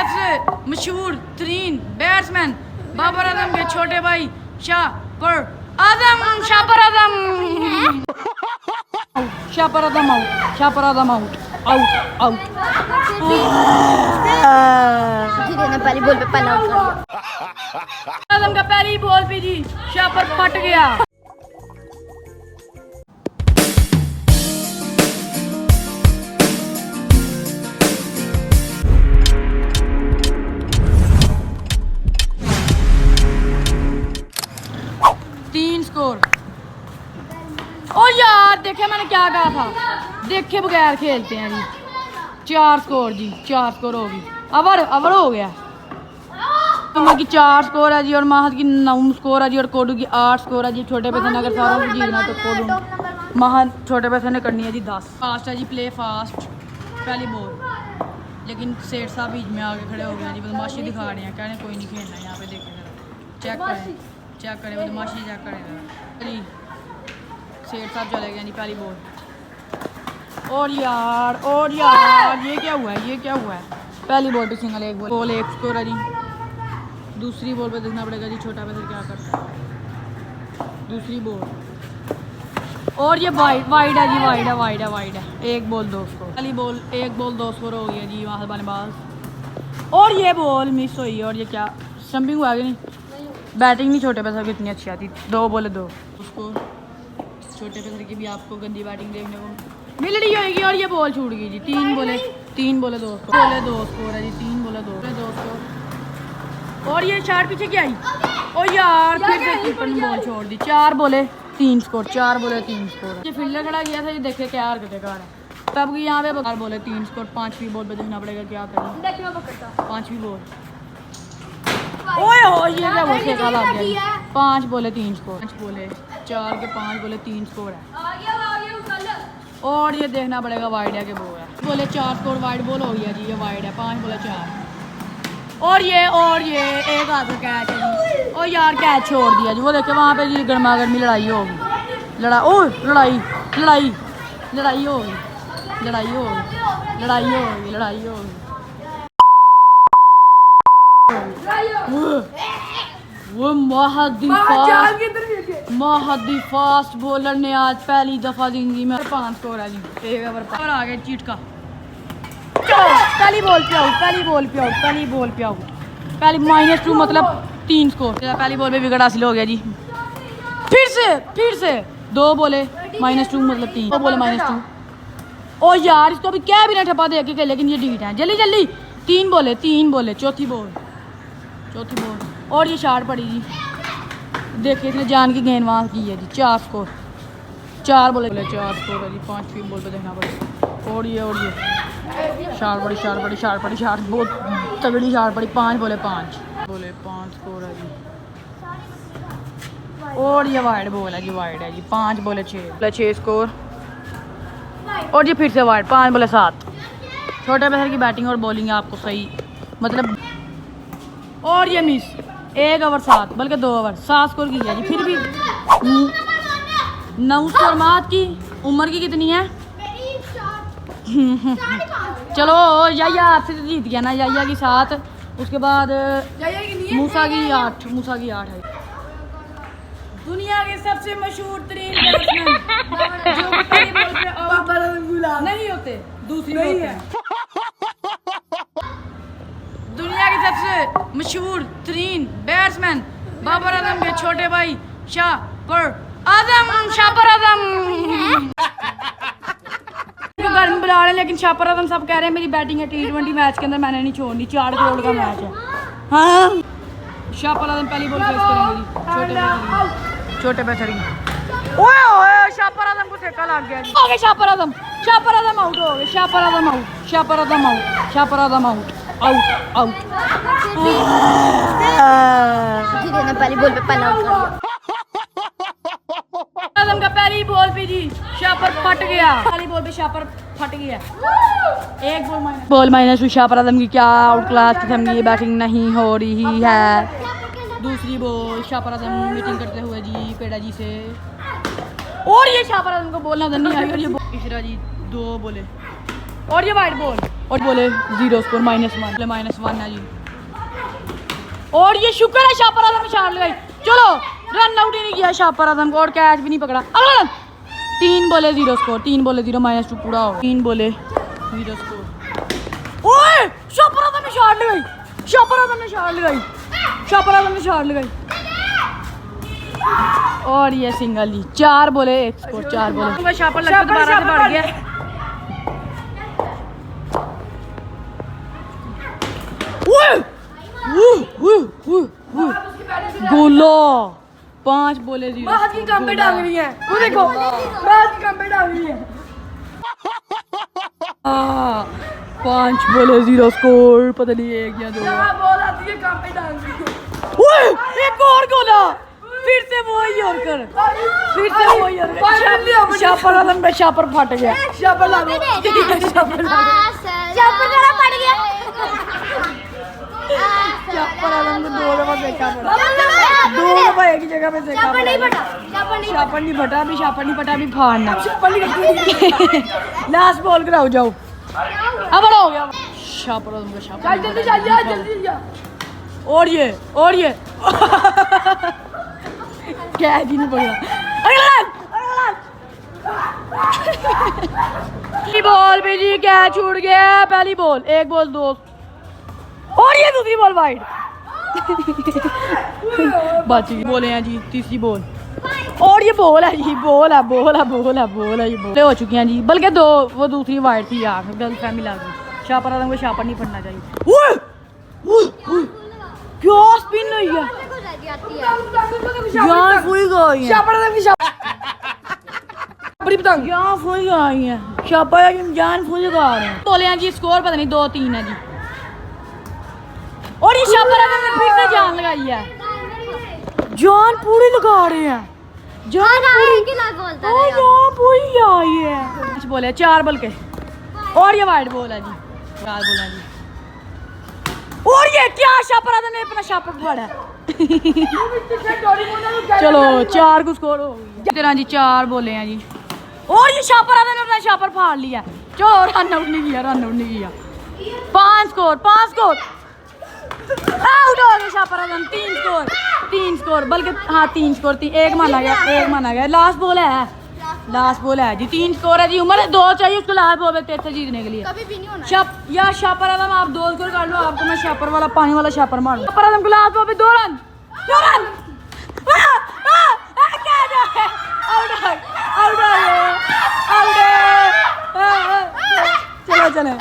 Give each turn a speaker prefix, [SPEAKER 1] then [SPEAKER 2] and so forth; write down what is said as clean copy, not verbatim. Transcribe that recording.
[SPEAKER 1] सबसे मशहूर तरीन बैट्समैन बाबर आजम के छोटे भाई शापर आजम शापर आजम शापर आजम आउट शापर आजम आउट आउट आउट
[SPEAKER 2] ने पहली बॉल पे पहला आउट कर दिया।
[SPEAKER 1] आजम का पहली बॉल पे जी शापर फट गया। स्कोर। ओ यार देखे मैंने क्या कहा था, देखे बगैर खेलते हैं जी। 4 स्कोर जी, 4 स्कोर होगी। अवर हो गया। उमर की 4 स्कोर है जी और महद की 9 स्कोर है जी और कोडू की 8 स्कोर है जी। छोटे पैसे ने अगर सारों को जीतना तो कोडू महद छोटे पैसे ने करनी है जी 10। फास्ट है जी, प्ले फास्ट। पहली बॉल लेकिन सेठ साहब बीच में आके खड़े हो गए जी, बदमाशी दिखा रहे हैं, कह रहे कोई नहीं खेलना। यहाँ पे देखें, चेक करें बदमाशी चेक करें जी। सेठ साहब चले गए जी। पहली बॉल और यार ये क्या हुआ है, ये क्या हुआ है। पहली बॉल पे सिंगल, एक बॉल 1 स्कोर है जी। दूसरी बॉल पे देखना पड़ेगा जी छोटा पैसा क्या करता है। दूसरी बॉल और ये वाइड है जी, वाइड है। 1 बॉल 2 स्कोर। पहली बॉल 1 बॉल 2 स्कोर हो गया जी वहाँ बाल। और ये बॉल मिस हुई और ये क्या स्टंपिंग हुआ कि नहीं। बैटिंग नहीं छोटे पैसा की इतनी अच्छी आती। 2 बॉल 2 उसको छोटे पैसे की भी आपको गंदी बैटिंग देखने को मिल रही होगी। और ये बॉल छूट गई जी। 3 बोले 2 स्कोर है जी। 3 बोले 2 स्कोर। और ये 4 पीछे क्या आई। और यार फिर से कीपर ने बॉल छोड़ दी। 4 बोले 3 स्कोर, 4 बोले 3 स्कोर। ये फील्डर खड़ा गया था, ये देखे क्या हरकतें कर रहा है। तब यहाँ पे 4 बोले 3 स्कोर। 5वीं बॉल पे देखना पड़ेगा क्या करना। 5वीं बॉल ओए हो ये क्या वो खेला लग गया। 5 बोले 3 स्कोर। 5 बोले 4 के 5 बोले 3 स्कोर है। और ये देखना पड़ेगा वाइड है कि वो है। बोले 4 स्कोर वाइड बॉल हो गया जी, ये वाइड है। 5 बोले 4। और ये एक हाथ में कैच है जी। और यार कैच छोड़ दिया जी। वो देखे वहाँ पे जी गर्मा गर्मी लड़ाई होगी। लड़ाई होगी। वो महदी फास्ट बॉलर ने आज पहली दफा जिंदगी में 5 स्कोर है जी। 1 ओवर पर आ गए चीट का। पहली बॉल पे आउट। पहली -2 मतलब 3 स्कोर। पहली बॉल पे विकेट हासिल हो गया जी। फिर से 2 बोले -2 मतलब 3। 2 बोले -2। और यार इसको अभी क्या भी ना ठप्पा दे के, लेकिन ये डीट है। जल्दी 3 बोले। चौथी बॉल और ये शॉट पड़ी जी। देखिए इसने जान की गेंद वहाँ की है जी। 4 स्कोर। 4 बोले 4 स्कोर है जी। 5वीं बॉल पे देखना पड़ेगा। और ये शॉट पड़ी बहुत तगड़ी शॉट पड़ी। 5 बोले 5 स्कोर है जी। और ये वाइड बॉल है जी। 5 बोले 6 स्कोर। और ये फिर से वाइड 5 बोले 7। छोटे पैसे की बैटिंग और बॉलिंग है आपको सही मतलब। और ये मिस 1 ओवर 7 बल्कि 2 ओवर 7 स्कोर की है जी। फिर भी 9 स्कोर। मात की उम्र की कितनी है। चलो याया आपसे जीत गया ना। याया की 7, उसके बाद मूसा की 8 है। दुनिया के सबसे मशहूर तरीन बैट्समैन जो पहली बॉल पे आउट नहीं होते, दूसरी बॉल पे। दुनिया के सबसे मशहूर तरीन बैट्समैन बाबर आजम के छोटे भाई शापर आजम घर में बुला रहे हैं, लेकिन शापर आजम सब कह रहे हैं मेरी बैटिंग है T20 मैच के अंदर मैंने नहीं छोड़नी। 4 करोड़ का मैच है। हाँ शापर आजम पहली बॉल फेस करेंगे छोटे पैसे की। ओए शापर आजम को सेका लग गया जी। हो गया शापर आजम आउट हो गए। शापर आजम आउट।
[SPEAKER 2] ने पहली बॉल पे पहला आउट कर दिया।
[SPEAKER 1] आजम का पहली बॉल पे जी शापर फट गया। पहली बॉल पे शापर फट गया। 1 बॉल -2 शापर आजम की क्या आउट क्लास किस्म की बैटिंग नहीं हो रही है। दूसरी बॉल शापर आजम मीटिंग करते हुए जी पेड़ा जी से। और ये शापर आजम को बोलना नहीं आई। और ये तीसरा जी 2 बोले और ये वाइड बॉल। और बोले 0 स्कोर -1 है जी। और ये शुक्र है शापर आजम ने शॉट लगाई। चलो रन आउट ही नहीं किया शापर आजम को और कैच भी नहीं पकड़ा। अगला 3 बोले 0 स्कोर, 3 बोले 0 -2 पूरा हो। 3 बोले 0 स्कोर। ओए शापर आजम ने शॉट लगाई, शापर आजम ने शॉट लगाई, शापर आजम ने शॉट लगाई और ये सिंगल जी। 4 बोले 1 स्कोर, 4 बोले। शापर लगता दोबारा से बढ़ गया। गोला 5 बोले 0। बाहर की काम पे डाल रही है वो देखो, बाहर की काम पे डाल रही है। 5 बोले 0 स्कोर, पता नहीं 1 या 2 बॉल आती है काम पे डाल रही है। एक और गोला, फिर से वही और कर, फिर से वही और कर। शापर आलम पे शापर फट गया। शापर ला दो, शापर ला दो।
[SPEAKER 2] शापर जरा पड़ गया।
[SPEAKER 1] शापर आलम को 2 दफा देखा पड़ा, 2 दफा एक ही जगह पे देखा पड़ा। शापर नहीं फटा, अभी शापर नहीं फटा, अभी फाड़ना। लास्ट बॉल कराओ जाओ। अब हो गया शापर आलम का शापर। जल्दी जल्दी जा। और ये कैच ही नहीं पकड़ा। पहली बॉल पे जी कैच छूट गया। पहली बॉल, 1 बॉल 2 और ये दूसरी बॉल वाइड। बच गई। बोले हैं जी तीसरी बॉल और ये बॉल है जी, बॉल है ये बॉल हो चुकी हैं जी, बल्कि 2 वो दूसरी वाइड थी यार, गलत फहमी लग गई। शापर आलम को शापर नहीं पड़ना चाहिए। क्या स्पिन हुई है, जान फुल गई है। शापर आलम की बड़ी पतंग जान फुल गई है। शापर आलम जान फुल गा रहे हैं। बोले हैं जी स्कोर पता नहीं 2-3 है जी। और ये शापर आलम ने फिर से जान लगाई है, जान पूरी लगा रहे हैं। जान पूरी आई है। कुछ बोले 4 बॉल के और ये वाइड बॉल है जी, 4 बॉल है जी। और ये क्या शापर आदम ने अपना शापर फाड़ा। चलो 4 को स्कोर हो गया। तेरा जी 4 बोले हैं जी और ये शापर आदम ने अपना शापर फाड़ लिया। चलो रन आउट नहीं किया। 5 स्कोर आउट हो गया शापर आदम। 3 स्कोर बल्कि हाँ 3 स्कोर, 1 माना गया। लास्ट बॉल है जी। 3 स्कोर है जी। उम्र 2 चाहिए उसको लास्ट बॉल पे थे जीतने के लिए। कभी भी नहीं होना। या शापर आलम आप 2 स्कोर कर लो, आपको मैं शापर वाला पानी वाला शापर मारूं। शापर आलम को लास्ट बॉल पे 2 रन। चलो